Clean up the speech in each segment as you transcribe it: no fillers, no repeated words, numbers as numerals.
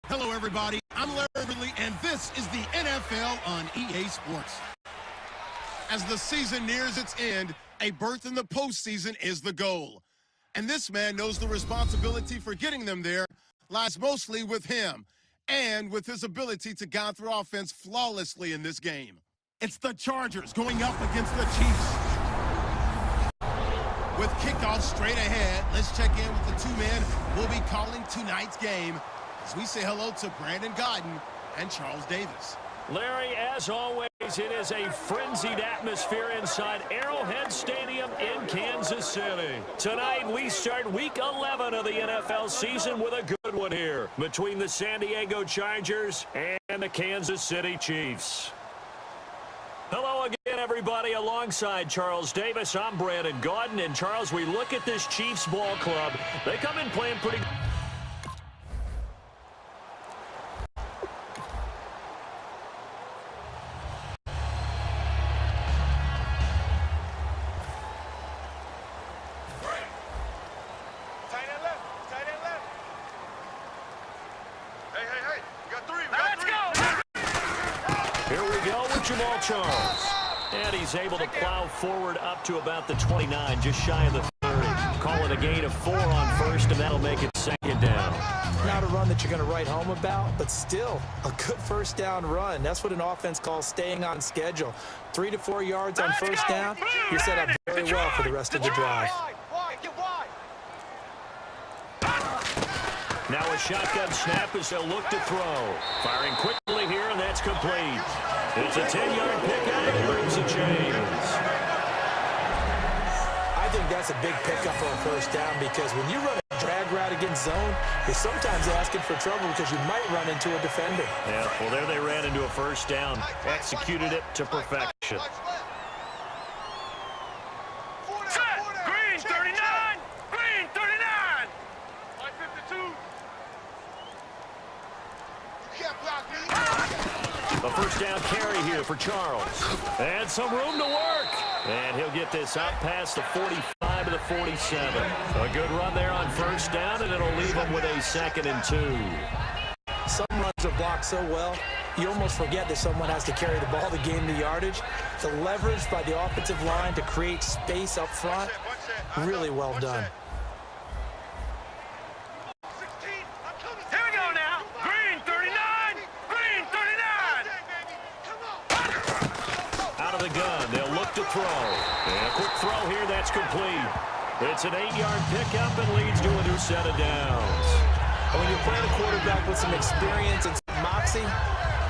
Hello, everybody. I'm Larry Ridley, and this is the NFL on EA Sports. As the season nears its end, a berth in the postseason is the goal. And this man knows the responsibility for getting them there lies mostly with him and with his ability to guide through offense flawlessly in this game. It's the Chargers going up against the Chiefs. With kickoff straight ahead, let's check in with the two men who will be calling tonight's game as we say hello to Brandon Gaudin and Charles Davis. Larry, as always, it is a frenzied atmosphere inside Arrowhead Stadium in Kansas City. Tonight, we start Week 11 of the NFL season with a good one here between the San Diego Chargers and the Kansas City Chiefs. Hello again, everybody. Alongside Charles Davis, I'm Brandon Gaudin. And, Charles, we look at this Chiefs ball club. They come in playing pretty good. Charles. And he's able to plow forward up to about the 29, just shy of the 30. Call it a gain of 4 on first, and that'll make it second down. Not a run that you're going to write home about, but still a good first down run. That's what an offense calls staying on schedule. 3 to 4 yards on first down, you're set up very well for the rest of the drive. Now a shotgun snap as they'll look to throw. Firing quickly here, and that's complete. It's a 10-yard pickup, and it brings the chains. I think that's a big pickup for a first down because when you run a drag route against zone, you're sometimes asking for trouble because you might run into a defender. Yeah, well, there they ran into a first down. Executed it to perfection. A first down carry here for Charles. And some room to work. And he'll get this out past the 45 to the 47. A good run there on first down, and it'll leave him with a 2nd and 2. Some runs are blocked so well, you almost forget that someone has to carry the ball to gain the yardage. The leverage by the offensive line to create space up front, really well done. Throw. And a quick throw here, that's complete. It's an 8-yard pickup and leads to a new set of downs. And when you're playing a quarterback with some experience and some moxie,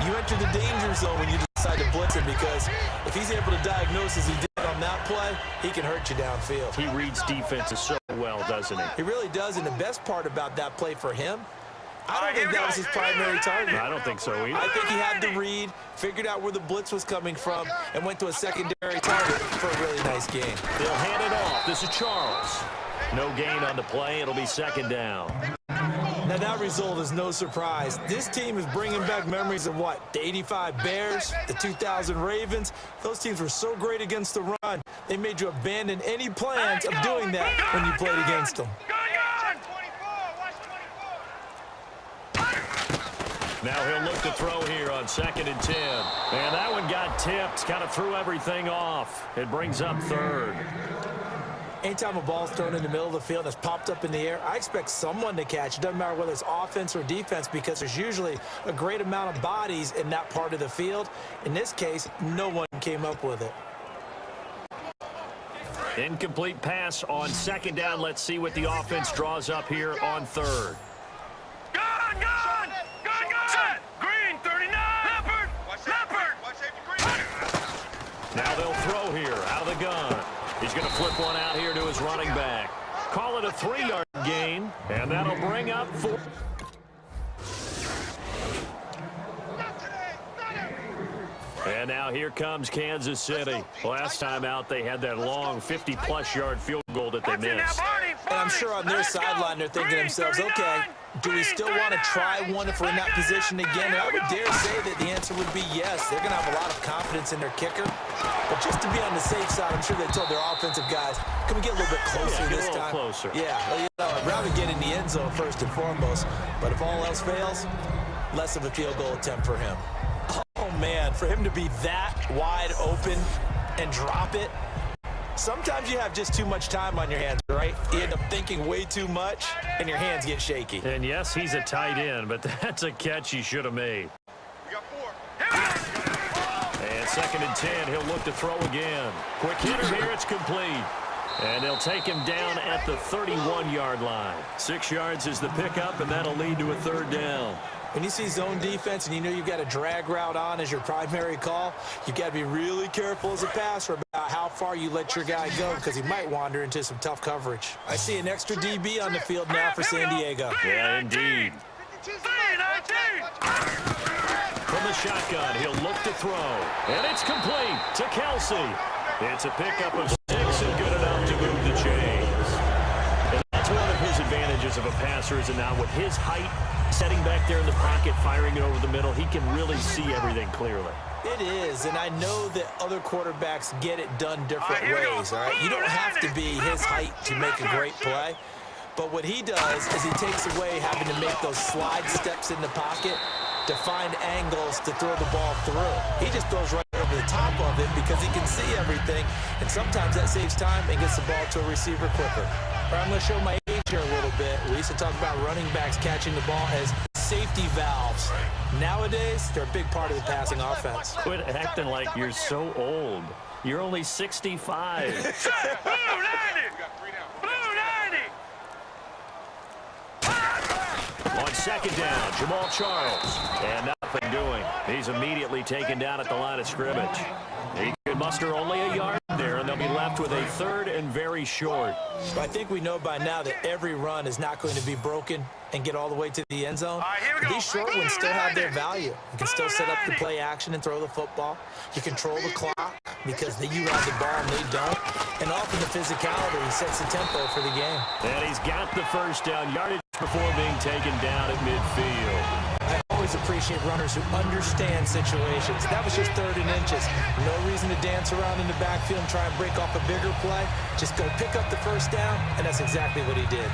you enter the danger zone when you decide to blitz him because if he's able to diagnose as he did on that play, he can hurt you downfield. He reads defenses so well, doesn't he? He really does, and the best part about that play for him, I don't think that was his primary target. I don't think so either. I think he had the read, figured out where the blitz was coming from, and went to a secondary target for a really nice game. They'll hand it off. This is Charles. No gain on the play. It'll be 2nd down. Now, that result is no surprise. This team is bringing back memories of what? The 85 Bears, the 2000 Ravens. Those teams were so great against the run, they made you abandon any plans of doing that when you played against them. Now he'll look to throw here on 2nd and 10. And that one got tipped, kind of threw everything off. It brings up 3rd. Anytime a ball's thrown in the middle of the field that's popped up in the air, I expect someone to catch. It doesn't matter whether it's offense or defense because there's usually a great amount of bodies in that part of the field. In this case, no one came up with it. Incomplete pass on 2nd down. Let's see what the offense draws up here on 3rd. Now they'll throw here out of the gun. He's going to flip one out here to his running back. Call it a 3-yard gain, and that'll bring up 4. And now here comes Kansas City. Last time out, they had that long 50-plus yard field goal that they missed. And I'm sure on their sideline, they're thinking to themselves, okay, do we still want to try one if we're in that position again? And I would dare say that the answer would be yes. They're going to have a lot of confidence in their kicker. But just to be on the safe side, I'm sure they told their offensive guys, can we get a little bit closer this time? Closer. Yeah, well, I'd rather get in the end zone first and foremost. But if all else fails, less of a field goal attempt for him. Oh, man, for him to be that wide open and drop it, sometimes you have just too much time on your hands, right? You end up thinking way too much, and your hands get shaky. And yes, he's a tight end, but that's a catch he should have made. We got 4. And 2nd and 10, he'll look to throw again. Quick hitter here, it's complete. And they'll take him down at the 31-yard line. 6 yards is the pickup, and that'll lead to a 3rd down. When you see zone defense and you know you've got a drag route on as your primary call, you've got to be really careful as a passer about how far you let your guy go because he might wander into some tough coverage. I see an extra DB on the field now for San Diego. Yeah, indeed. From the shotgun, he'll look to throw. And it's complete to Kelsey. It's a pickup of 6 and good enough to move the chains. And that's one of his advantages of a passer, is it not? With his height, setting back there in the pocket, firing it over the middle, he can really see everything clearly. It is, and I know that other quarterbacks get it done different ways, all right? You don't have to be his height to make a great play. But what he does is he takes away having to make those slide steps in the pocket to find angles to throw the ball through. He just throws right over the top of it because he can see everything, and sometimes that saves time and gets the ball to a receiver quicker. I'm going to show my age here a little bit. We used to talk about running backs catching the ball as safety valves. Nowadays, they're a big part of the passing offense. Quit acting like you're so old. You're only 65. Blue 90! Blue 90! On 2nd down, Jamal Charles. And nothing doing. He's immediately taken down at the line of scrimmage. He could muster only a yard there, and they'll be left with a 3rd and very short. I think we know by now that every run is not going to be broken and get all the way to the end zone. These short ones still have their value. You can still set up the play action and throw the football. You control the clock because you have the ball and they don't. And often the physicality sets the tempo for the game. And he's got the 1st down yardage before being taken down at midfield. I always appreciate runners who understand situations. That was just 3rd and inches. No reason to dance around in the backfield and try and break off a bigger play. Just go pick up the 1st down, and that's exactly what he did.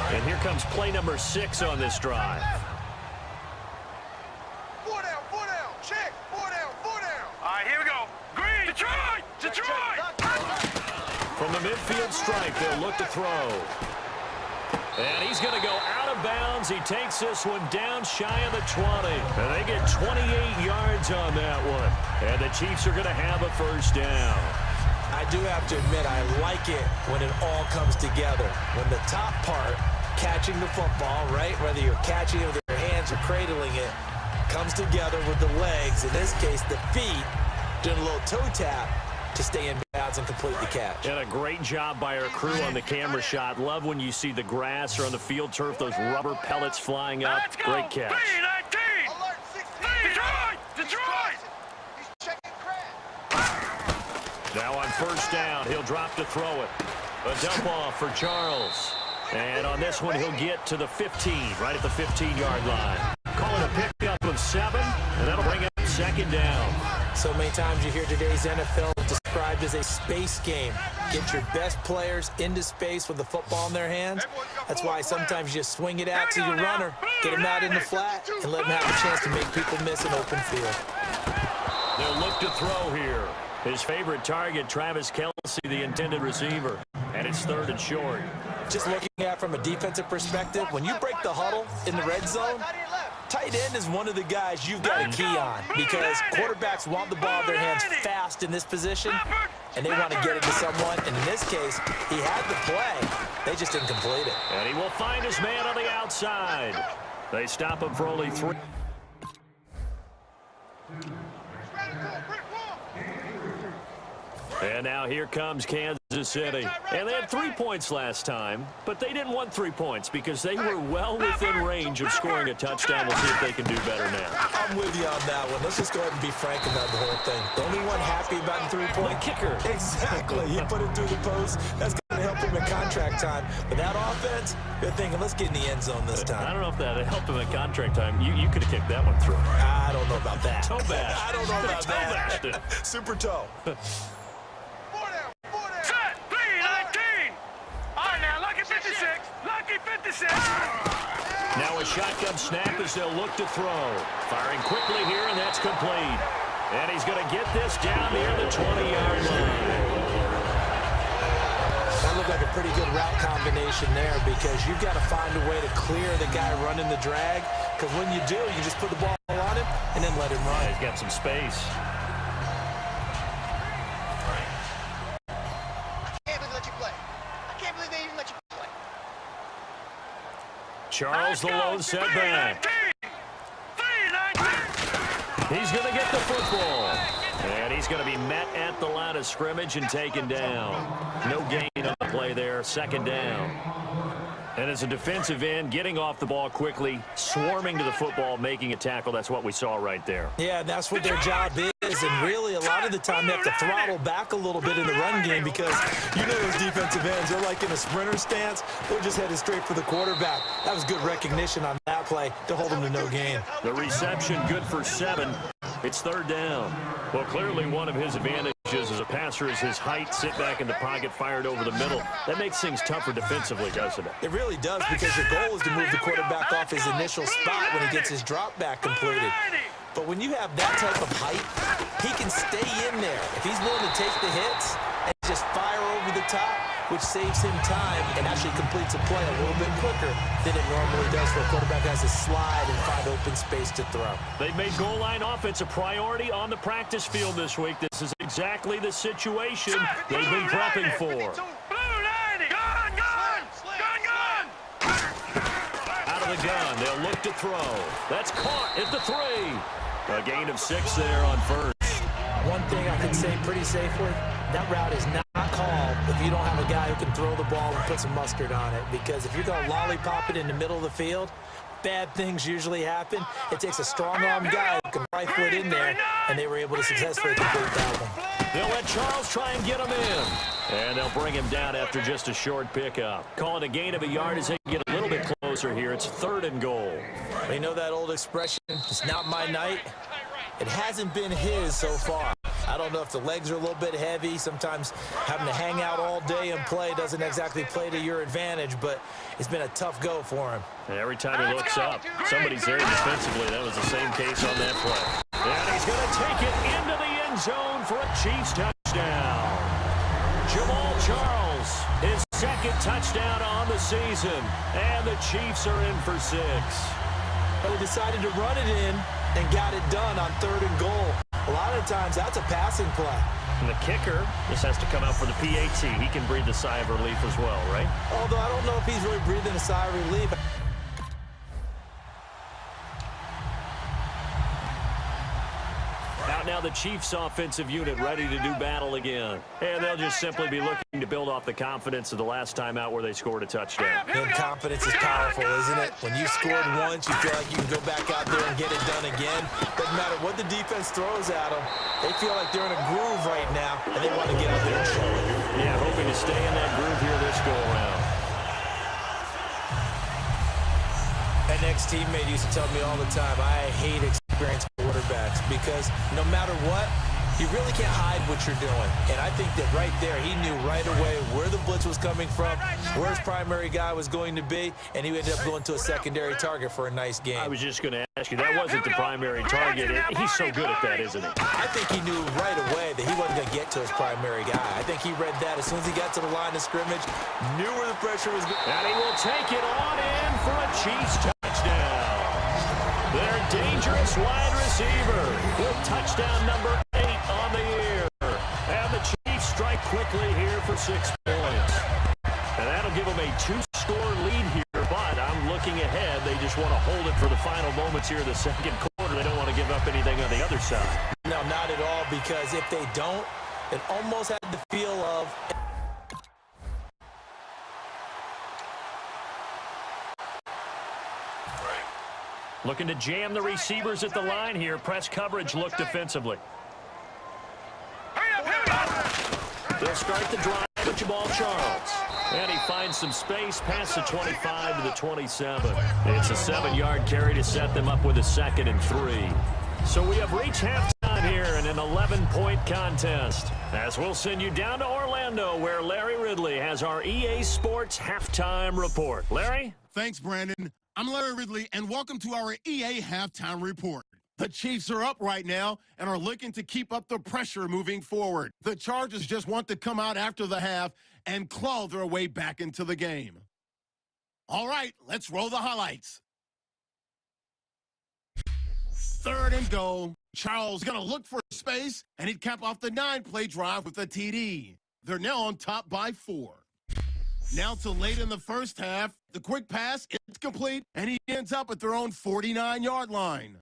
And here comes play number 6 on this drive. 4 down, check, 4 down. All right, here we go. Green, Detroit! From the midfield stripe, they'll look to throw. And he's going to go out of bounds. He takes this one down shy of the 20. And they get 28 yards on that one. And the Chiefs are going to have a 1st down. I do have to admit, I like it when it all comes together. When the top part, catching the football, right, whether you're catching it with your hands or cradling it, comes together with the legs, in this case the feet, doing a little toe tap to stay in bounds and complete the catch. And a great job by our crew on the camera shot. Love when you see the grass or on the field turf, those rubber pellets flying up. Great catch. Detroit! Now on 1st down, he'll drop to throw it. A dump off for Charles. And on this one, he'll get to the 15, right at the 15-yard line. Call it a pickup of 7, and that'll bring up 2nd down. So many times you hear today's NFL described as a space game. Get your best players into space with the football in their hands. That's why sometimes you just swing it out to your runner, get him out in the flat, and let him have a chance to make people miss an open field. They'll look to throw here. His favorite target, Travis Kelce, the intended receiver. And it's 3rd and short. Just looking at it from a defensive perspective, when you break the huddle in the red zone, tight end is one of the guys you've got a key on because quarterbacks want the ball in their hands fast in this position, and they want to get it to someone. And in this case, he had the play. They just didn't complete it. And he will find his man on the outside. They stop him for only 3. And now here comes Kansas City. And they had 3 points last time, but they didn't want 3 points because they were well within range of scoring a touchdown. We'll see if they can do better now. I'm with you on that one. Let's just go ahead and be frank about the whole thing. The only one happy about the 3-point kicker. Exactly. He put it through the post. That's going to help him in contract time. But that offense, they're thinking, let's get in the end zone this time. I don't know if that helped him in contract time. You could have kicked that one through. I don't know about that. Toe bash. I don't know about that. Bashed. Super toe. Set, 3-19. All right, now, lucky 56. Lucky 56. Now a shotgun snap as they'll look to throw. Firing quickly here, and that's complete. And he's going to get this down near the 20-yard line. That looked like a pretty good route combination there because you've got to find a way to clear the guy running the drag, because when you do, you just put the ball on him and then let him run. Yeah, he's got some space. Charles, the lone setback. He's going to get the football. And he's going to be met at the line of scrimmage and taken down. No gain on the play there. Second down. And as a defensive end, getting off the ball quickly, swarming to the football, making a tackle, that's what we saw right there. Yeah, that's what their job is. And really, a lot of the time, they have to throttle back a little bit in the run game because you know those defensive ends, they're like in a sprinter stance. They're just headed straight for the quarterback. That was good recognition on that play to hold them to no gain. The reception good for 7. It's third down. Well, clearly one of his advantages as a passer is his height, sit back in the pocket, fired over the middle. That makes things tougher defensively, doesn't it? It really does, because your goal is to move the quarterback off his initial spot when he gets his drop back completed. But when you have that type of height, he can stay in there. If he's willing to take the hits and just fire over the top, which saves him time and actually completes a play a little bit quicker than it normally does for a quarterback who has to slide and find open space to throw. They've made goal line offense a priority on the practice field this week. This is exactly the situation they've been prepping for. Out of the gun, they'll look to throw. That's caught at the 3. A gain of 6 there on first. One thing I can say pretty safely, that route is not called if you don't have a guy who can throw the ball and put some mustard on it. Because if you're going to lollipop it in the middle of the field, bad things usually happen. It takes a strong-arm guy who can rifle it in there, and they were able to successfully complete that one. They'll let Charles try and get him in. And they'll bring him down after just a short pickup. Call it a gain of a yard as they get a little bit closer here. It's 3rd and goal. You know that old expression, it's not my night? It hasn't been his so far. I don't know if the legs are a little bit heavy. Sometimes having to hang out all day and play doesn't exactly play to your advantage, but it's been a tough go for him. And every time he looks up, somebody's there defensively. That was the same case on that play. And he's going to take it into the end zone for a Chiefs touchdown. Jamal Charles, his 2nd touchdown on the season. And the Chiefs are in for 6. They decided to run it in and got it done on 3rd and goal. A lot of times, that's a passing play. And the kicker just has to come out for the PAT. He can breathe a sigh of relief as well, right? Although I don't know if he's really breathing a sigh of relief. Out now the Chiefs offensive unit ready to do battle again. And they'll just simply be looking to build off the confidence of the last time out where they scored a touchdown. And confidence is powerful, isn't it? When you scored once, you feel like you can go back out there and get it done again. Doesn't matter what the defense throws at them. They feel like they're in a groove right now, and they want to get out there and show it. Yeah, hoping to stay in that groove here this go-around. That next teammate used to tell me all the time, I hate experienced quarterbacks because no matter what, you really can't hide what you're doing. And I think that right there, he knew right away where the blitz was coming from, where his primary guy was going to be, and he ended up going to a secondary target for a nice game. I was just going to ask you, that wasn't the primary target. He's so good at that, isn't he? I think he knew right away that he wasn't going to get to his primary guy. I think he read that as soon as he got to the line of scrimmage, knew where the pressure was going. And he will take it on in for a Chiefs touchdown. Their dangerous wide receiver with touchdown number 8 on the year. And the Chiefs strike quickly here for 6 points. And that'll give them a 2-score lead here, but I'm looking ahead. They just want to hold it for the final moments here in the 2nd quarter. They don't want to give up anything on the other side. No, not at all, because if they don't, it almost had the feel of... Looking to jam the receivers at the line here. Press coverage look defensively. They'll start the drive with Jamal Charles. And he finds some space past the 25 to the 27. It's a 7-yard carry to set them up with a 2nd and 3. So we have reached halftime here in an 11-point contest. As we'll send you down to Orlando, where Larry Ridley has our EA Sports halftime report. Larry? Thanks, Brandon. I'm Larry Ridley, and welcome to our EA Halftime Report. The Chiefs are up right now and are looking to keep up the pressure moving forward. The Chargers just want to come out after the half and claw their way back into the game. All right, let's roll the highlights. 3rd and goal. Charles going to look for space, and he'd cap off the 9-play drive with a TD. They're now on top by 4. Now to late in the first half, the quick pass, it's complete, and he ends up at their own 49-yard line.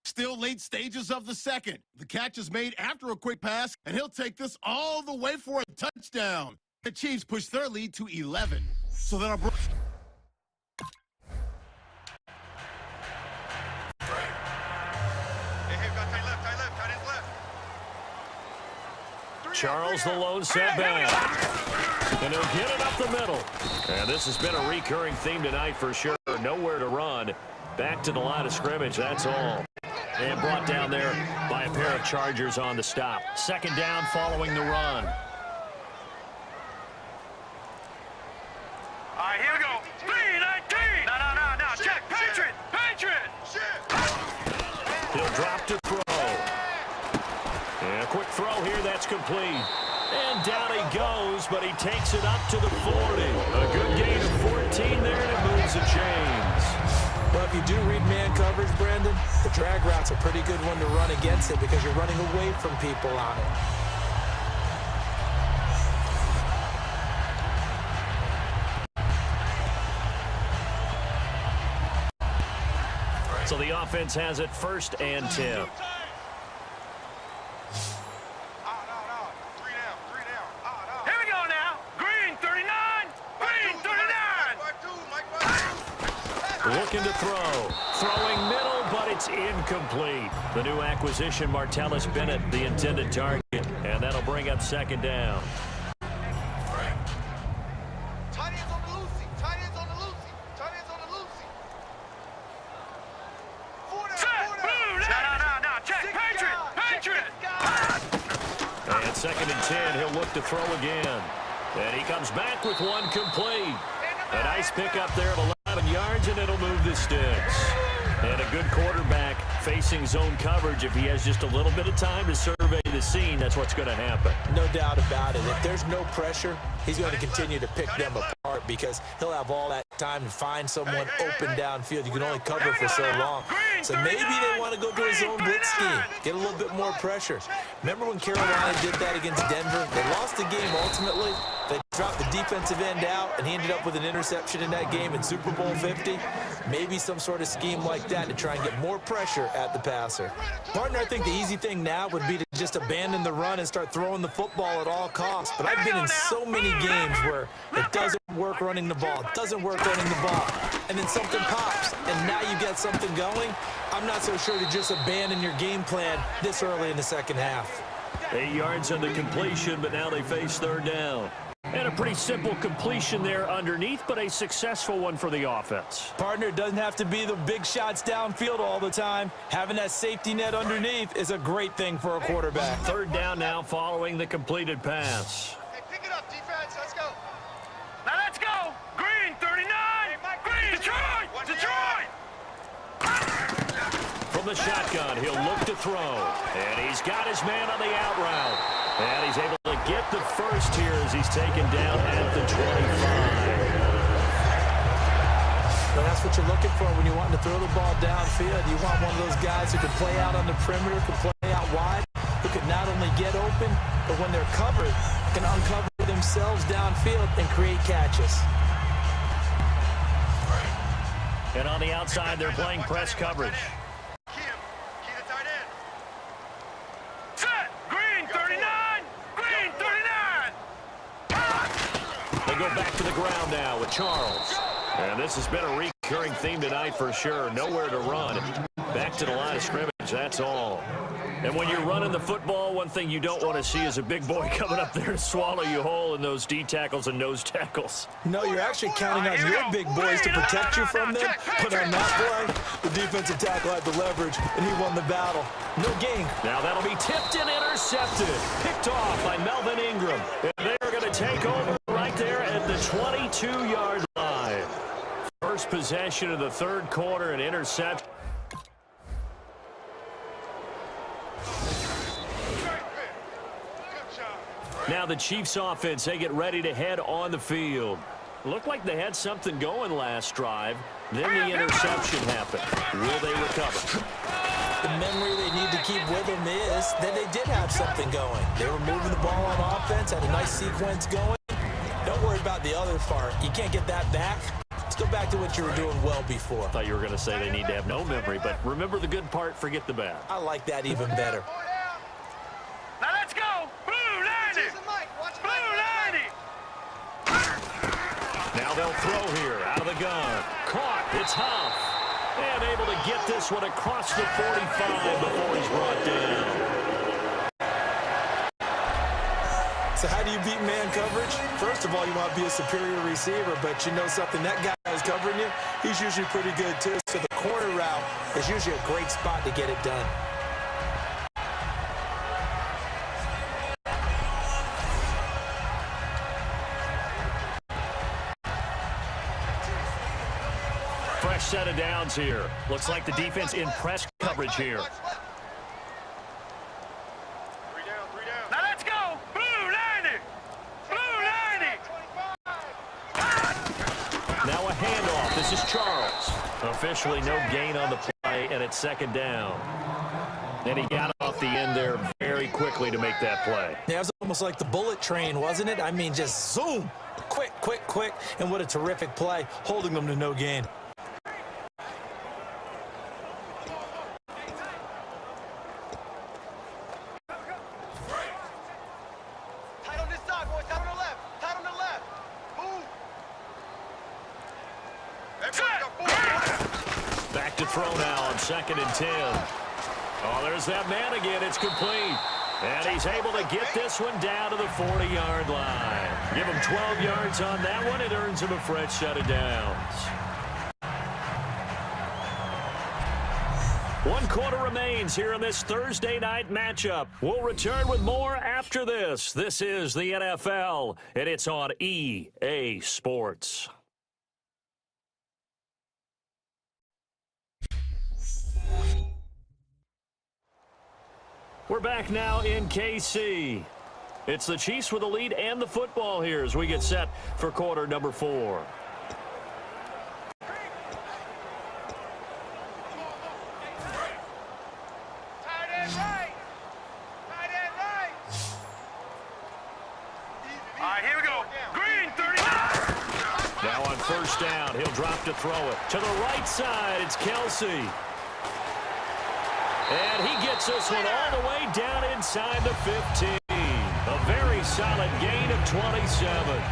Still late stages of the second. The catch is made after a quick pass, and he'll take this all the way for a touchdown. The Chiefs push their lead to 11. So that'll bring... Charles the lone setback. And he'll get it up the middle. And this has been a recurring theme tonight for sure. Nowhere to run. Back to the line of scrimmage, that's all. And brought down there by a pair of Chargers on the stop. 2nd down following the run. All right, here we go. 3-19. No. Check. Patriot. He'll drop to throw. And a quick throw here, that's complete. And down he goes, but he takes it up to the 40. A good gain of 14 there, and it moves the chains. Well, if you do read man coverage, Brandon, the drag route's a pretty good one to run against it because you're running away from people on it. So the offense has it 1st and 10. Looking to throw. Throwing middle, but it's incomplete. The new acquisition, Martellus Bennett, the intended target. And that'll bring up 2nd down. Tight ends on the loosey. 4 down. No. Check. Patriot. And 2nd and 10, he'll look to throw again. And he comes back with one complete. A nice pickup there of 11 yards, and it'll move the sticks. And a good quarterback facing zone coverage. If he has just a little bit of time to survey the scene, that's what's going to happen. No doubt about it. If there's no pressure, he's going to continue to pick them apart because he'll have all that time to find someone open downfield. You can only cover for so long. So maybe they want to go to a zone blitz scheme, get a little bit more pressure. Remember when Carolina did that against Denver? They lost the game ultimately. They dropped the defensive end out, and he ended up with an interception in that game in Super Bowl 50. Maybe some sort of scheme like that to try and get more pressure at the passer. Partner, I think the easy thing now would be to just abandon the run and start throwing the football at all costs. But I've been in so many games where it doesn't work running the ball. It doesn't work running the ball. And then something pops, and now you got something going. I'm not so sure to just abandon your game plan this early in the second half. 8 yards on the completion, but now they face 3rd down. And a pretty simple completion there underneath, but a successful one for the offense. Partner, it doesn't have to be the big shots downfield all the time. Having that safety net underneath is a great thing for a quarterback. 3rd down now following the completed pass. Hey, pick it up, defense. Let's go. Now let's go. Green, 39. Green, Detroit. From the shotgun, he'll look to throw. And he's got his man on the out route. And he's able to get the first here as he's taken down at the 25. Well, that's what you're looking for when you want to throw the ball downfield. You want one of those guys who can play out on the perimeter, can play out wide, who can not only get open, but when they're covered, can uncover themselves downfield and create catches. And on the outside, they're playing press coverage. Go back to the ground now with Charles. And this has been a recurring theme tonight for sure. Nowhere to run. Back to the line of scrimmage, that's all. And when you're running the football, one thing you don't want to see is a big boy coming up there to swallow you whole in those D tackles and nose tackles. No, you're actually counting on your big boys to protect you from them. But on that play, the defensive tackle had the leverage, and he won the battle. No gain. Now that'll be tipped and intercepted. Picked off by Melvin Ingram. And they're going to take over right there at the 22-yard line. First possession of the third quarter, an interception. Now the Chiefs offense, they get ready to head on the field. Looked like they had something going last drive. Then the interception happened. Will they recover? The memory they need to keep with them is that they did have something going. They were moving the ball on offense, had a nice sequence going. Don't worry about the other part. You can't get that back. Let's go back to what you were doing well before. I thought you were going to say they need to have no memory, but remember the good part, forget the bad. I like that even better. Now let's go. Blue 90. Blue 90. Now they'll throw here out of the gun. Caught. It's Huff. And able to get this one across the 45 before he's brought down. So how do you beat man coverage? First of all, you want to be a superior receiver, but you know something, that guy who's covering you, he's usually pretty good too. So the corner route is usually a great spot to get it done. Fresh set of downs here. Looks like the defense in press coverage here. Now let's go. Blue 90. Blue 90. Now a handoff. This is Charles. Officially no gain on the play, and it's second down. And he got off the end there very quickly to make that play. Yeah, it was almost like the bullet train, wasn't it? I mean, just zoom. Quick, quick, quick. And what a terrific play, holding them to no gain. Tight on this side, boys. Tight on the left. Tight on the left. Move. Back to throw now on 2nd and 10. Oh, there's that man again. It's complete. And he's able to get this one down to the 40-yard line. Give him 12 yards on that one. It earns him a fresh set of downs. 1 quarter remains here in this Thursday night matchup. We'll return with more after this. This is the NFL, and it's on EA Sports. We're back now in KC. It's the Chiefs with the lead and the football here as we get set for quarter number 4. All right, here we go. Green 39. Now on first down, he'll drop to throw it. To the right side, it's Kelsey. And he gets this one all the way down inside the 15. A very solid gain of 27.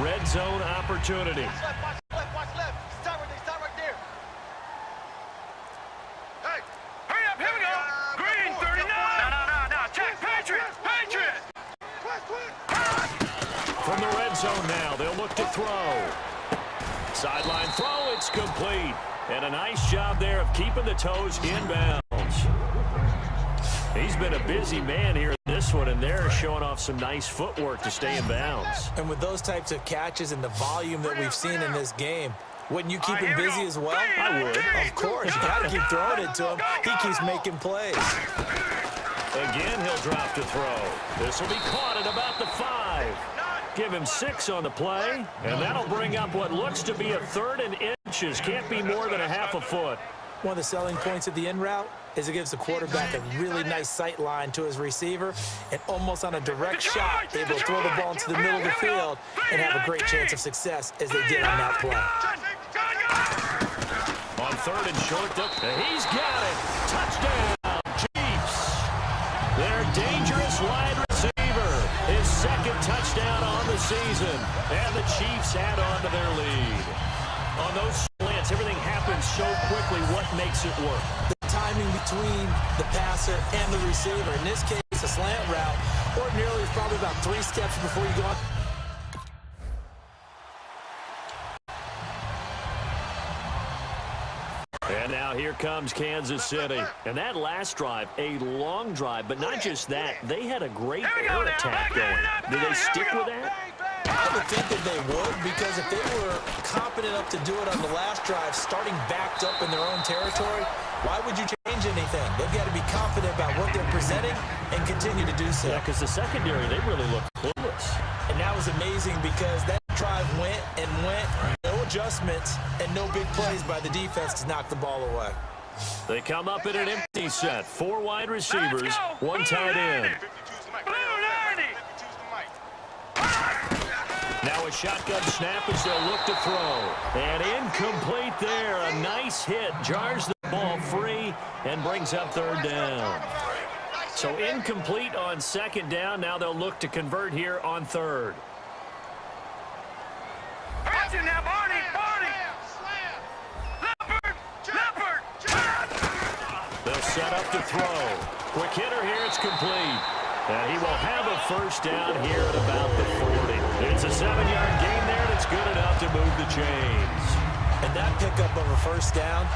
Red zone opportunity. Watch left. Stop right there. Hey, hurry up, here we go. Green 39. No. Check, Patriot. From the red zone now, they'll look to throw. Sideline throw, it's complete. And a nice job there of keeping the toes inbounds. He's been a busy man here in this one, and they're showing off some nice footwork to stay in bounds. And with those types of catches and the volume that we've seen in this game, wouldn't you keep him busy as well? I would. Of course, you got to keep throwing it to him. He keeps making plays. Again, he'll drop to throw. This will be caught at about the 5. Give him 6 on the play, and that'll bring up what looks to be a 3rd and inches. Can't be more than a half a foot. One of the selling points of the in route is it gives the quarterback a really nice sight line to his receiver and almost on a direct shot, able to throw the ball into the middle of the field and have a great chance of success as they did on that play. On 3rd and short, he's got it. Touchdown, Chiefs. Their dangerous wide receiver. His 2nd touchdown on the season. And the Chiefs add on to their lead. On those slants, everything happens so quickly. What makes it work? The timing between the passer and the receiver. In this case, a slant route. Ordinarily, it's probably about 3 steps before you go on. And now here comes Kansas City. And that last drive, a long drive, but not just that. They had a great air attack going. Do they stick with that? I would think that they would, because if they were competent enough to do it on the last drive, starting backed up in their own territory, why would you change anything? They've got to be confident about what they're presenting and continue to do so. Yeah, because the secondary, they really look clueless. And that was amazing because that drive went and went, no adjustments, and no big plays by the defense to knock the ball away. They come up in an empty set. 4 wide receivers, 1 tight end. Now a shotgun snap as they'll look to throw. And incomplete there. A nice hit. Jars the ball free and brings up 3rd down. So incomplete on 2nd down. Now they'll look to convert here on 3rd. They'll set up to throw. Quick hitter here. It's complete. And he will have a 1st down here at about the 40. It's a 7-yard gain there, and it's good enough to move the chains. And that pickup of a 1st down,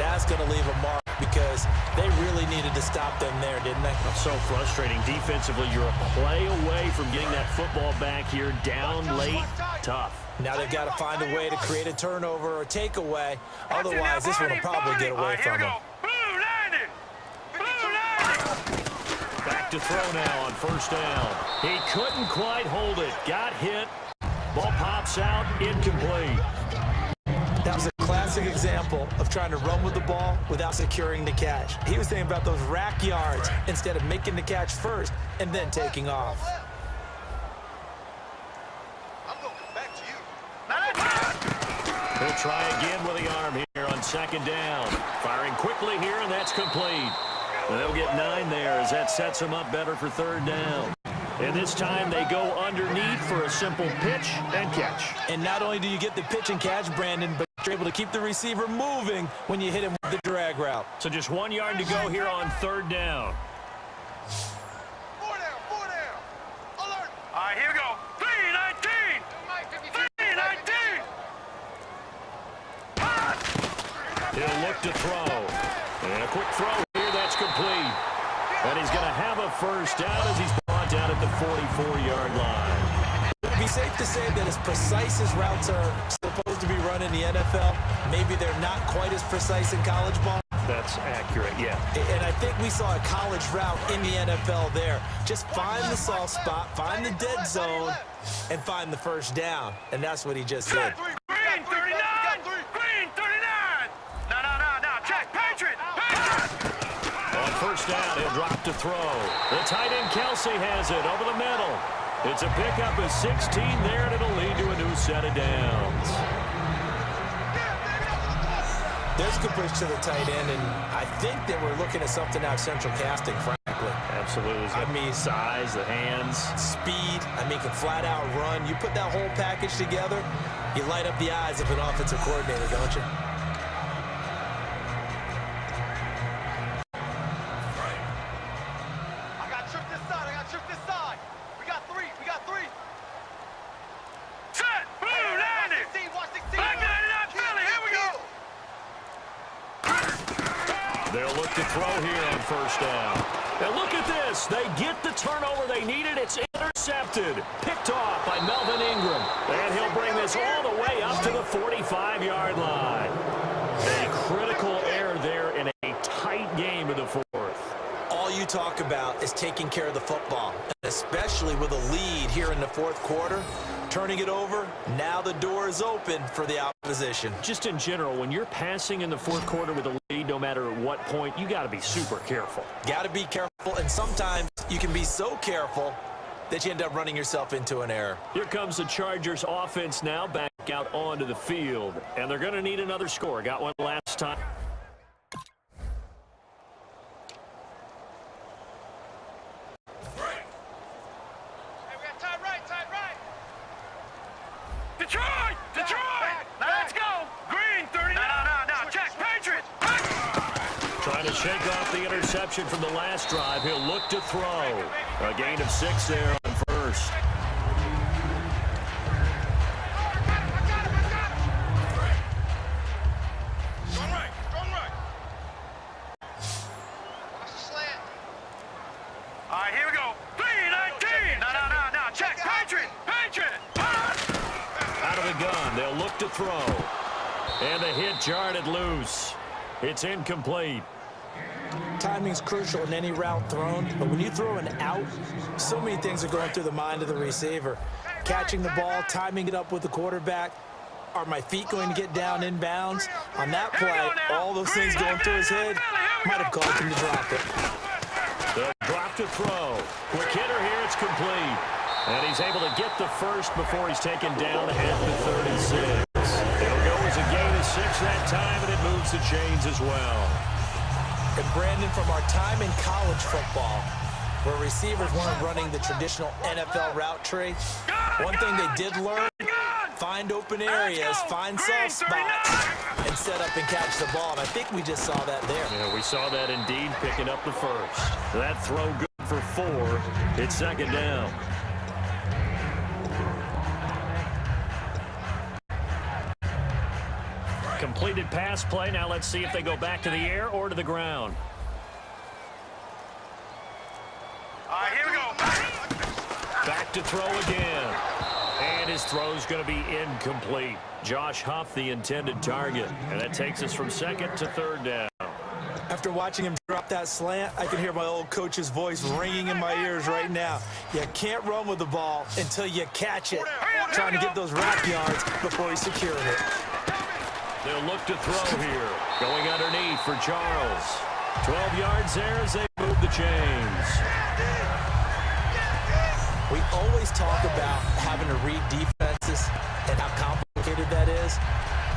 that's going to leave a mark because they really needed to stop them there, didn't they? So frustrating. Defensively, you're a play away from getting that football back here. Down late, tough. Now they've got to find a way to create a turnover or takeaway. Otherwise, this one will probably get away from them. Back to throw now on 1st down. He couldn't quite hold it. Got hit. Ball pops out. Incomplete. That was a classic example of trying to run with the ball without securing the catch. He was thinking about those rack yards instead of making the catch first and then taking off. He'll try again with the arm here on 2nd down. Firing quickly here, and that's complete. They'll get 9 there as that sets them up better for 3rd down. And this time they go underneath for a simple pitch and catch. And not only do you get the pitch and catch, Brandon, but you're able to keep the receiver moving when you hit him with the drag route. So just 1 yard to go here on 3rd down. 4 down. Alert. All right, here we go. 3-19. 3-19. He'll look to throw. And a quick throw here, that's complete. And he's going to have a 1st down as he's brought down at the 44-yard line. It would be safe to say that as precise as routes are supposed to be run in the NFL, maybe they're not quite as precise in college ball. That's accurate, yeah. And I think we saw a college route in the NFL there. Just find the soft spot, find the dead zone, and find the 1st down. And that's what he just did. Green 39. Green 39. No. Check. Patriot. On 1st down, he'll drop to throw. The tight end Kelsey has it over the middle. It's a pickup of 16 there, and it'll lead to a new set of downs. There's a good push to the tight end, and I think that we're looking at something out of central casting, frankly. Absolutely. I mean, size, the hands. Speed. I mean, can flat out run. You put that whole package together, you light up the eyes of an offensive coordinator, don't you? They'll look to throw here on 1st down. And look at this. They get the turnover they needed. It's intercepted. Picked off by Melvin Ingram. And he'll bring this all the way up to the 45-yard line. A critical error there in a tight game in the 4th. All you talk about is taking care of the football, especially with a lead here in the 4th quarter. Turning it over, now the door is open for the opposition. Just in general, when you're passing in the 4th quarter with a lead, no matter what point, you got to be super careful. Got to be careful, and sometimes you can be so careful that you end up running yourself into an error. Here comes the Chargers offense now back out onto the field, and they're going to need another score. Got one last time. Trying to shake off the interception from the last drive. He'll look to throw. A gain of 6 there on first. All right, here we go. 3-19. No. Check. Patriot. Out of the gun. They'll look to throw. And the hit jarred loose. It's incomplete. Timing's crucial in any route thrown, but when you throw an out, so many things are going through the mind of the receiver. Catching the ball, timing it up with the quarterback. Are my feet going to get down in bounds? On that play, all those things going through his head might have caused him to drop it. They'll drop to throw. Quick hitter here, it's complete. And he's able to get the first before he's taken down at the 36. It'll go as a gain of 6 that time, and it moves the chains as well. And Brandon, from our time in college football, where receivers weren't running the traditional NFL route tree, one thing they did learn, find open areas, find soft spots, and set up and catch the ball. And I think we just saw that there. Yeah, we saw that indeed, picking up the first. That throw good for 4. It's second down. Completed pass play. Now let's see if they go back to the air or to the ground. All right, here we go. Back to throw again. And his throw's going to be incomplete. Josh Huff, the intended target. And that takes us from second to third down. After watching him drop that slant, I can hear my old coach's voice ringing in my ears right now. You can't run with the ball until you catch it. Trying to get those rack yards before he secured it. They'll look to throw here. Going underneath for Charles. 12 yards there as they move the chains. We always talk about having to read defenses and how complicated that is.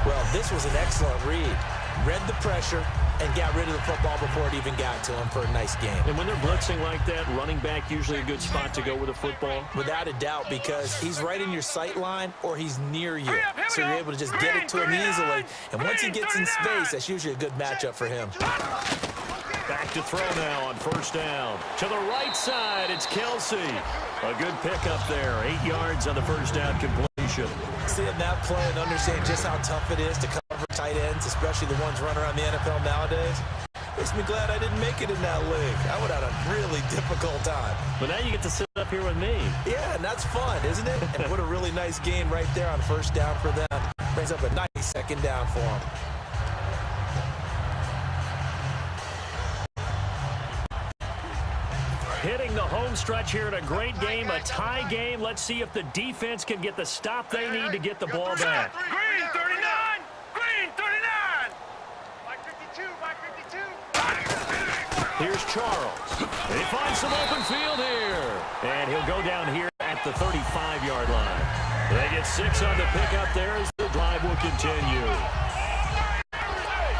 Well, this was an excellent read. Read the pressure and got rid of the football before it even got to him for a nice game. And when they're blitzing like that, running back usually a good spot to go with a football? Without a doubt, because he's right in your sight line or he's near you. So you're able to just get it to him easily. And once he gets in space, that's usually a good matchup for him. Back to throw now on first down. To the right side, it's Kelsey. A good pickup there. 8 yards on the first down completion. Seeing that play and understand just how tough it is to cover tight ends, especially the ones running around the NFL nowadays, makes me glad I didn't make it in that league. I would have had a really difficult time. But now you get to sit up here with me. Yeah, and that's fun, isn't it? And what a really nice game right there on first down for them. Brings up a nice second down for them. Hitting the home stretch here in a great game, a tie game. Let's see if the defense can get the stop they need to get the ball back. Green 39. Green 39. Mike 52. Mike 52. Here's Charles. He finds some open field here. And he'll go down here at the 35-yard line. They get 6 on the pickup there as the drive will continue.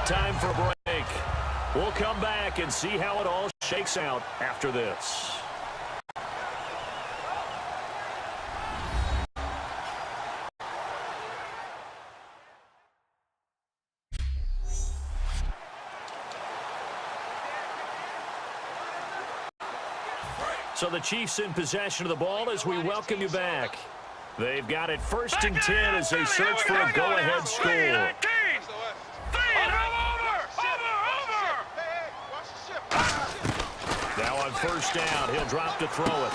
Time for a break. We'll come back and see how it all shakes out after this. So the Chiefs in possession of the ball as we welcome you back. They've got it 1st and 10 as they search for a go-ahead score. Now on first down, he'll drop to throw it.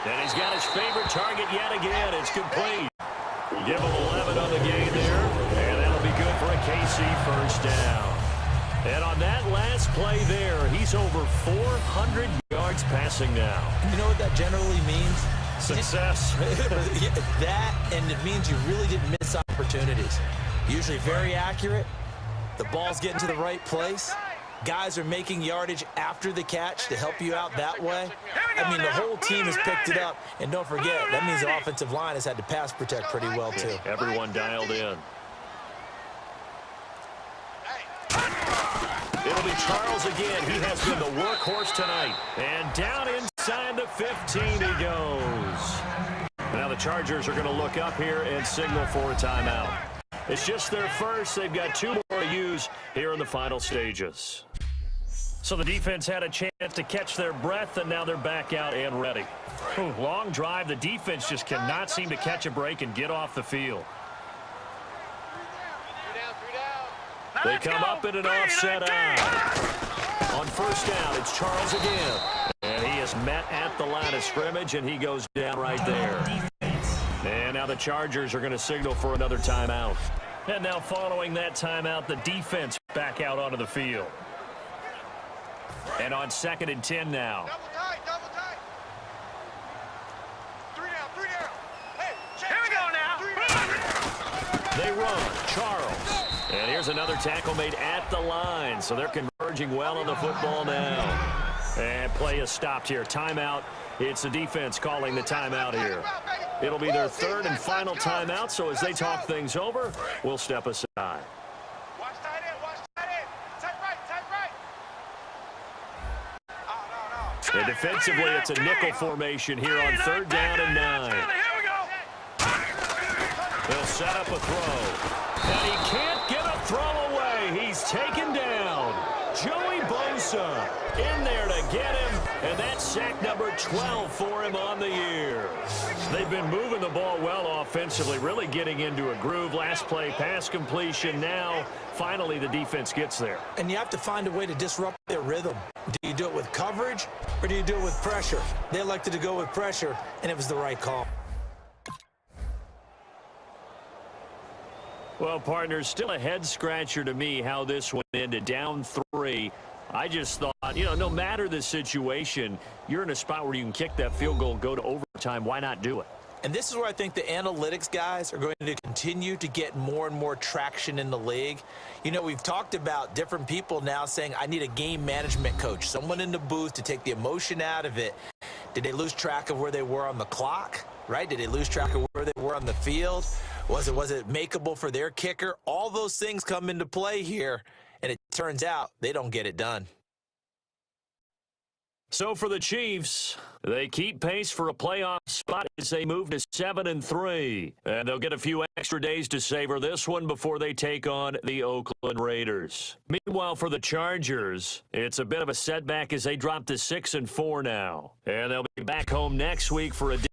And he's got his favorite target yet again. It's complete. Give him 11 on the game there, and that'll be good for a KC first down. And on that last play there, he's over 400 yards passing now. You know what that generally means? Success. That, and it means you really didn't miss opportunities. Usually very accurate. The ball's getting to the right place. Guys are making yardage after the catch to help you out that way. I mean, the whole team has picked it up. And don't forget, that means the offensive line has had to pass protect pretty well, too. Everyone dialed in. It'll be Charles again. He has been the workhorse tonight. And down inside the 15 he goes. Now the Chargers are going to look up here and signal for a timeout. It's just their first. They've got 2 more to use here in the final stages. So the defense had a chance to catch their breath, and now they're back out and ready. Ooh, long drive. The defense just cannot seem to catch a break and get off the field. They come up in an offset out. On first down, it's Charles again. And he is met at the line of scrimmage, and he goes down right there. And now the Chargers are going to signal for another timeout. And now following that timeout, the defense back out onto the field. And on 2nd and 10 now. Double tight, double tight. 3 down, 3 down. Hey, check, here we go now. They run. Charles. And here's another tackle made at the line. So they're converging well on the football now. And play is stopped here. Timeout. It's the defense calling the timeout here. It'll be their 3rd and final timeout. So as they talk things over, we'll step aside. Watch tight end, watch tight end. Tight right, tight right. Oh, no. And defensively, it's a nickel formation here on 3rd down and 9. Here we go. They'll set up a throw. And he can't get a throw away. He's taken down. Joey Bosa in there to get him. And that's sack number 12 for him on the year. They've been moving the ball well offensively, really getting into a groove. Last play, pass completion. Now, finally, the defense gets there. And you have to find a way to disrupt their rhythm. Do you do it with coverage, or do you do it with pressure? They elected to go with pressure, and it was the right call. Well, partners, still a head-scratcher to me how this one ended. Down 3. I just thought, no matter the situation, you're in a spot where you can kick that field goal and go to overtime. Why not do it? And this is where I think the analytics guys are going to continue to get more and more traction in the league. We've talked about different people now saying, I need a game management coach, someone in the booth to take the emotion out of it. Did they lose track of where they were on the clock, right? Did they lose track of where they were on the field? Was it makeable for their kicker? All those things come into play here, and it turns out they don't get it done. So for the Chiefs, they keep pace for a playoff spot as they move to 7-3. And they'll get a few extra days to savor this one before they take on the Oakland Raiders. Meanwhile, for the Chargers, it's a bit of a setback as they drop to 6-4 now. And they'll be back home next week for a